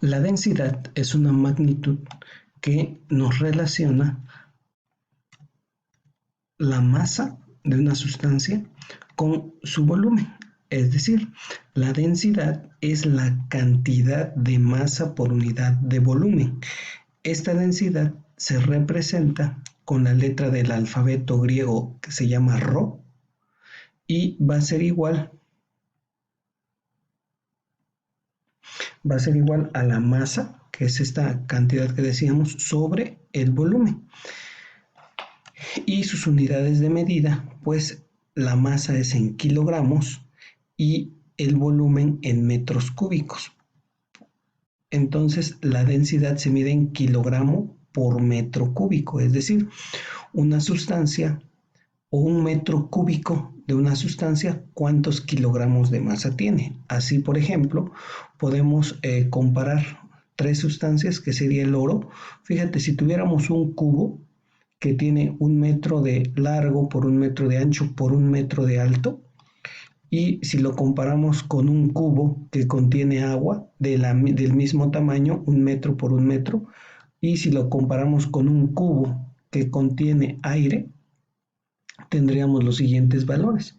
La densidad es una magnitud que nos relaciona la masa de una sustancia con su volumen. Es decir, la densidad es la cantidad de masa por unidad de volumen. Esta densidad se representa con la letra del alfabeto griego que se llama Rho y va a ser igual a la masa, que es esta cantidad que decíamos, sobre el volumen. Y sus unidades de medida, pues la masa es en kilogramos y el volumen en metros cúbicos. Entonces la densidad se mide en kilogramo por metro cúbico, es decir, una sustancia o un metro cúbico de una sustancia, ¿cuántos kilogramos de masa tiene? Así, por ejemplo, podemos comparar tres sustancias, que sería el oro. Fíjate, si tuviéramos un cubo que tiene 1 metro de largo por 1 metro de ancho por 1 metro de alto, y si lo comparamos con un cubo que contiene agua del mismo tamaño, 1 metro por 1 metro, y si lo comparamos con un cubo que contiene aire, tendríamos los siguientes valores.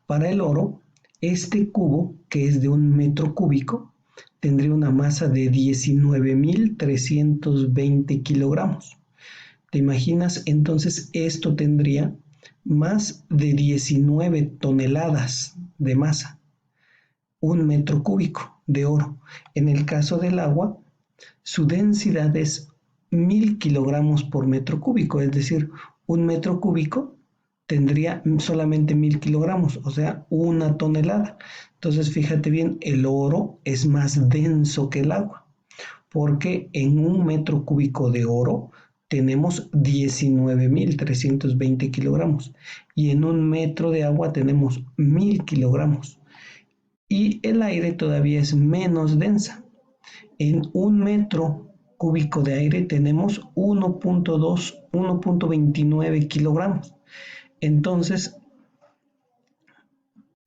Para el oro, este cubo, que es de 1 metro cúbico, tendría una masa de 19.320 kilogramos. ¿Te imaginas? Entonces esto tendría más de 19 toneladas de masa, 1 metro cúbico de oro. En el caso del agua, su densidad es 1000 kilogramos por metro cúbico, es decir, 1 metro cúbico tendría solamente 1000 kilogramos, o sea, 1 tonelada. Entonces, fíjate bien, el oro es más denso que el agua, porque en 1 metro cúbico de oro tenemos 19.320 kilogramos y en 1 metro de agua tenemos 1000 kilogramos. Y el aire todavía es menos densa. En 1 metro cúbico de aire tenemos 1.29 kilogramos. Entonces,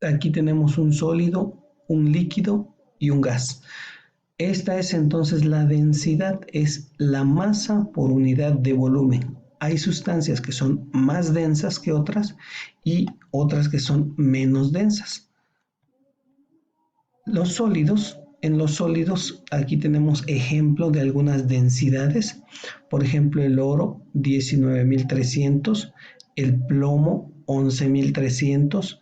aquí tenemos un sólido, un líquido y un gas. Esta es entonces la densidad, es la masa por unidad de volumen. Hay sustancias que son más densas que otras y otras que son menos densas. En los sólidos aquí tenemos ejemplo de algunas densidades. Por ejemplo, el oro 19.300, el plomo 11.300,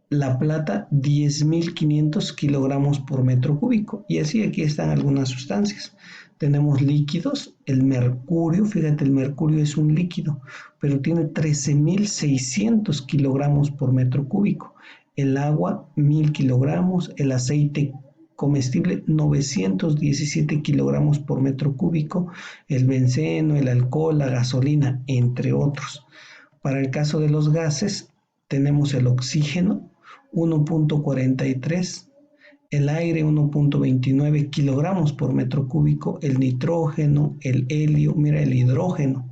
la plata 10.500 kilogramos por metro cúbico. Y así aquí están algunas sustancias. Tenemos líquidos, el mercurio, fíjate, el mercurio es un líquido, pero tiene 13.600 kilogramos por metro cúbico. El agua, 1000 kilogramos, el aceite comestible, 917 kilogramos por metro cúbico, el benceno, el alcohol, la gasolina, entre otros. Para el caso de los gases, tenemos el oxígeno, 1.43, el aire 1.29 kilogramos por metro cúbico, el nitrógeno, el helio, mira el hidrógeno.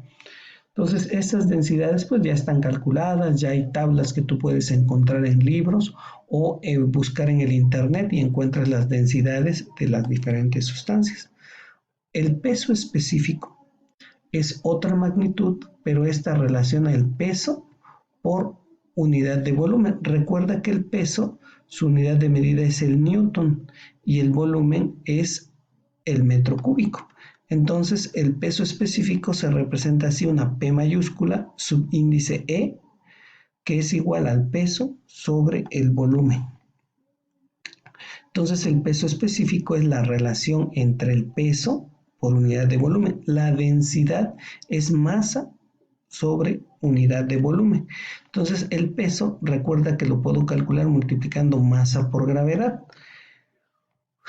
Entonces estas densidades pues ya están calculadas, ya hay tablas que tú puedes encontrar en libros o buscar en el internet y encuentras las densidades de las diferentes sustancias. El peso específico es otra magnitud, pero esta relaciona el peso por unidad de volumen. Recuerda que el peso, su unidad de medida es el newton y el volumen es el metro cúbico. Entonces el peso específico se representa así, una P mayúscula, subíndice E, que es igual al peso sobre el volumen. Entonces el peso específico es la relación entre el peso por unidad de volumen. La densidad es masa sobre unidad de volumen. Entonces el peso, recuerda que lo puedo calcular multiplicando masa por gravedad.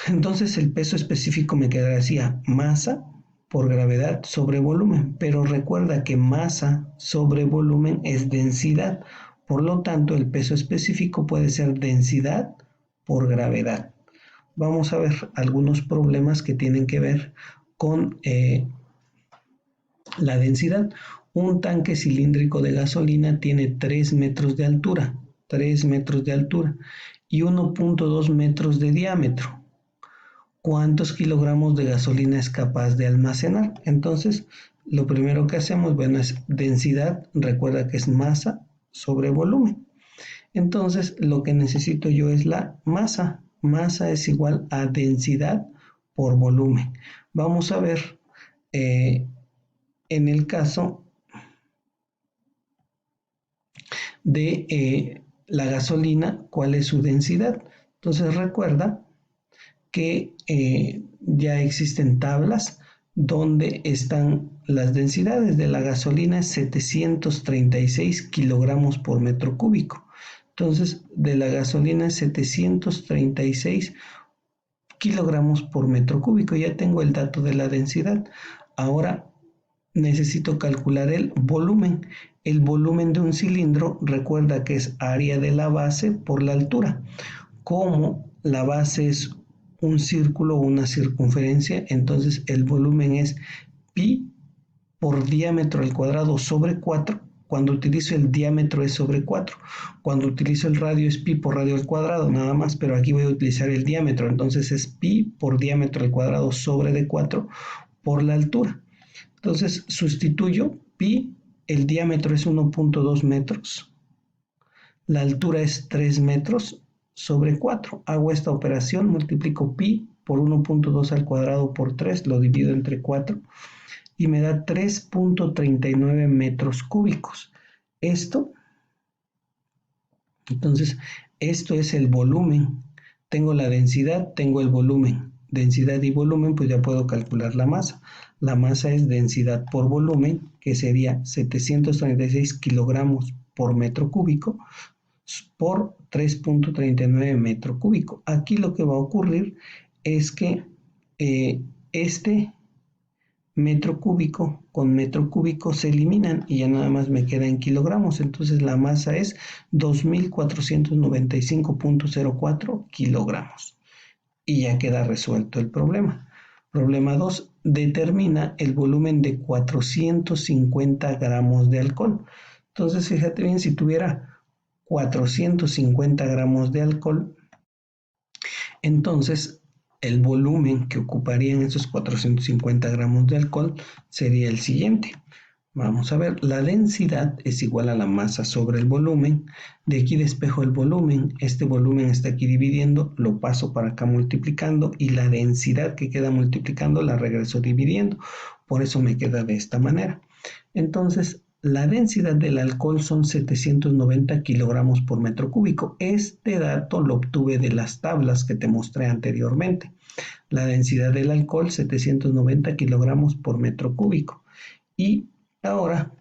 Entonces el peso específico me quedaría así, masa por gravedad sobre volumen, pero recuerda que masa sobre volumen es densidad, por lo tanto el peso específico puede ser densidad por gravedad. Vamos a ver algunos problemas que tienen que ver con la densidad. Un tanque cilíndrico de gasolina tiene 3 metros de altura, y 1.2 metros de diámetro. ¿cuántos kilogramos de gasolina es capaz de almacenar? Entonces, lo primero que hacemos, bueno, es densidad, recuerda que es masa sobre volumen. Entonces, lo que necesito yo es la masa. Masa es igual a densidad por volumen. Vamos a ver en el caso de la gasolina, cuál es su densidad. Entonces, recuerda que ya existen tablas donde están las densidades de la gasolina, es 736 kilogramos por metro cúbico. Entonces, de la gasolina es 736 kilogramos por metro cúbico. Ya tengo el dato de la densidad. Ahora necesito calcular el volumen. El volumen de un cilindro, recuerda que es área de la base por la altura. Como la base es un círculo o una circunferencia, entonces el volumen es pi por diámetro al cuadrado sobre 4. Cuando utilizo el diámetro es sobre 4. Cuando utilizo el radio es pi por radio al cuadrado, nada más, pero aquí voy a utilizar el diámetro, entonces es pi por diámetro al cuadrado sobre de 4 por la altura. Entonces sustituyo pi, el diámetro es 1.2 metros, la altura es 3 metros sobre 4. Hago esta operación, multiplico pi por 1.2 al cuadrado por 3, lo divido entre 4 y me da 3.39 metros cúbicos. Entonces, esto es el volumen. Tengo la densidad, tengo el volumen. Densidad y volumen, pues ya puedo calcular la masa. La masa es densidad por volumen, que sería 736 kilogramos por metro cúbico por 3.39 metro cúbico. Aquí lo que va a ocurrir es que este metro cúbico con metro cúbico se eliminan y ya nada más me queda en kilogramos. Entonces la masa es 2495.04 kilogramos. Y ya queda resuelto el problema. Problema 2. Determina el volumen de 450 gramos de alcohol. Entonces fíjate bien, si tuviera 450 gramos de alcohol, entonces el volumen que ocuparían esos 450 gramos de alcohol sería el siguiente. Vamos a ver, la densidad es igual a la masa sobre el volumen. De aquí despejo el volumen, este volumen está aquí dividiendo, lo paso para acá multiplicando y la densidad que queda multiplicando la regreso dividiendo. Por eso me queda de esta manera. Entonces, la densidad del alcohol son 790 kilogramos por metro cúbico. Este dato lo obtuve de las tablas que te mostré anteriormente. La densidad del alcohol, 790 kilogramos por metro cúbico. Y ahora,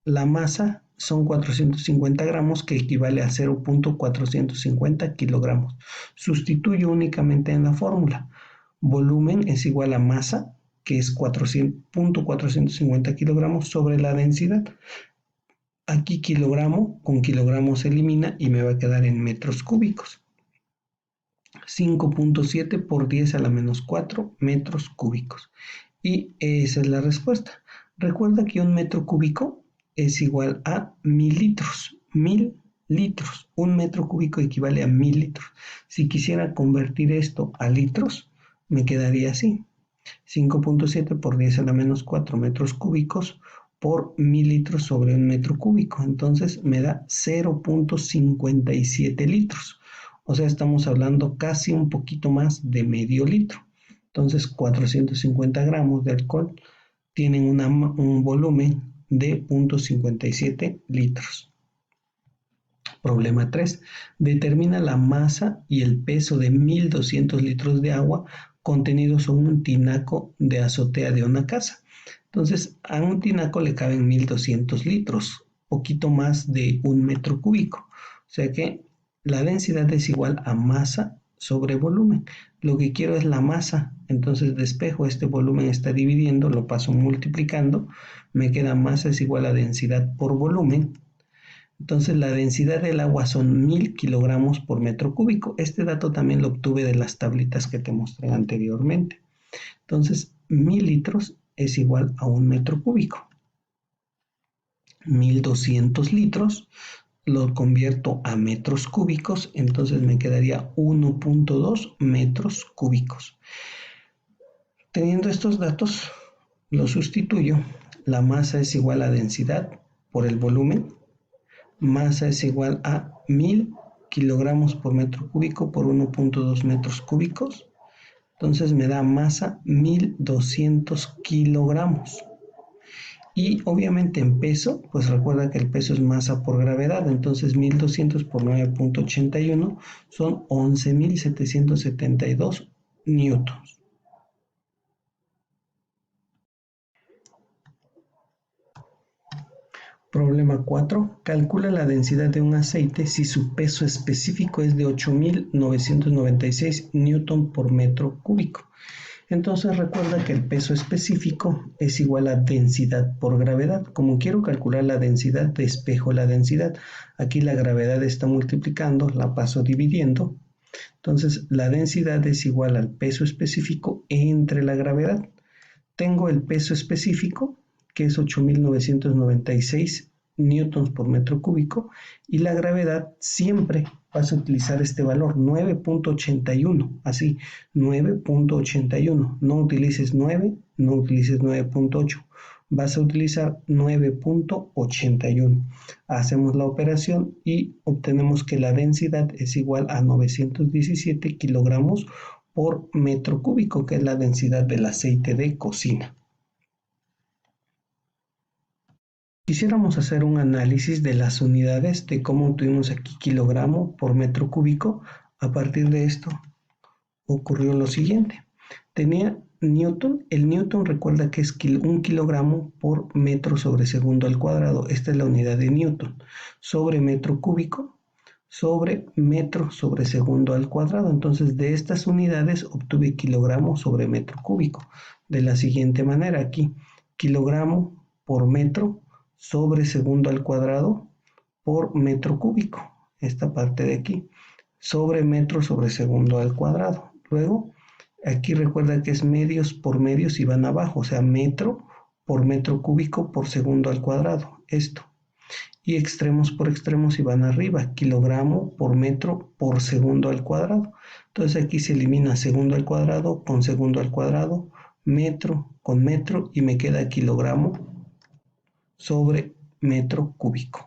la masa son 450 gramos, que equivale a 0.450 kilogramos. Sustituyo únicamente en la fórmula. Volumen es igual a masa, que es 450 kilogramos sobre la densidad. Aquí kilogramo con kilogramo se elimina y me va a quedar en metros cúbicos. 5.7 por 10 a la menos 4 metros cúbicos. Y esa es la respuesta. Recuerda que un metro cúbico es igual a 1000 litros. 1000 litros. Un metro cúbico equivale a 1000 litros. Si quisiera convertir esto a litros, me quedaría así. 5.7 por 10 a la menos 4 metros cúbicos por 1000 litros sobre un metro cúbico. Entonces me da 0.57 litros. O sea, estamos hablando casi un poquito más de medio litro. Entonces, 450 gramos de alcohol tienen un volumen de 0.57 litros. Problema 3. Determina la masa y el peso de 1200 litros de agua contenidos en un tinaco de azotea de una casa. Entonces, a un tinaco le caben 1200 litros, poquito más de un metro cúbico. O sea que la densidad es igual a masa sobre volumen. Lo que quiero es la masa, entonces despejo, este volumen está dividiendo, lo paso multiplicando, me queda masa es igual a densidad por volumen. Entonces la densidad del agua son 1000 kilogramos por metro cúbico. Este dato también lo obtuve de las tablitas que te mostré anteriormente. Entonces 1000 litros es igual a un metro cúbico. 1200 litros lo convierto a metros cúbicos, entonces me quedaría 1.2 metros cúbicos. Teniendo estos datos, los sustituyo. La masa es igual a densidad por el volumen. Masa es igual a 1000 kilogramos por metro cúbico por 1.2 metros cúbicos. Entonces me da masa 1200 kilogramos. Y obviamente en peso, pues recuerda que el peso es masa por gravedad, entonces 1200 por 9.81 son 11.772 newtons. Problema 4. Calcula la densidad de un aceite si su peso específico es de 8.996 newton por metro cúbico. Entonces recuerda que el peso específico es igual a densidad por gravedad. Como quiero calcular la densidad, despejo la densidad. Aquí la gravedad está multiplicando, la paso dividiendo. Entonces la densidad es igual al peso específico entre la gravedad. Tengo el peso específico, que es 8.996 newtons por metro cúbico, y la gravedad siempre vas a utilizar este valor, 9.81, así, 9.81, no utilices 9, no utilices 9.8, vas a utilizar 9.81. Hacemos la operación y obtenemos que la densidad es igual a 917 kilogramos por metro cúbico, que es la densidad del aceite de cocina. Quisiéramos hacer un análisis de las unidades de cómo obtuvimos aquí kilogramo por metro cúbico. A partir de esto ocurrió lo siguiente. Tenía newton. El newton recuerda que es un kilogramo por metro sobre segundo al cuadrado. Esta es la unidad de newton. Sobre metro cúbico sobre metro sobre segundo al cuadrado. Entonces de estas unidades obtuve kilogramo sobre metro cúbico. De la siguiente manera aquí. Kilogramo por metro sobre segundo al cuadrado por metro cúbico, esta parte de aquí, sobre metro sobre segundo al cuadrado. Luego, aquí recuerda que es medios por medios y van abajo, o sea, metro por metro cúbico por segundo al cuadrado, esto. Y extremos por extremos y van arriba, kilogramo por metro por segundo al cuadrado. Entonces aquí se elimina segundo al cuadrado con segundo al cuadrado, metro con metro y me queda kilogramo sobre metro cúbico.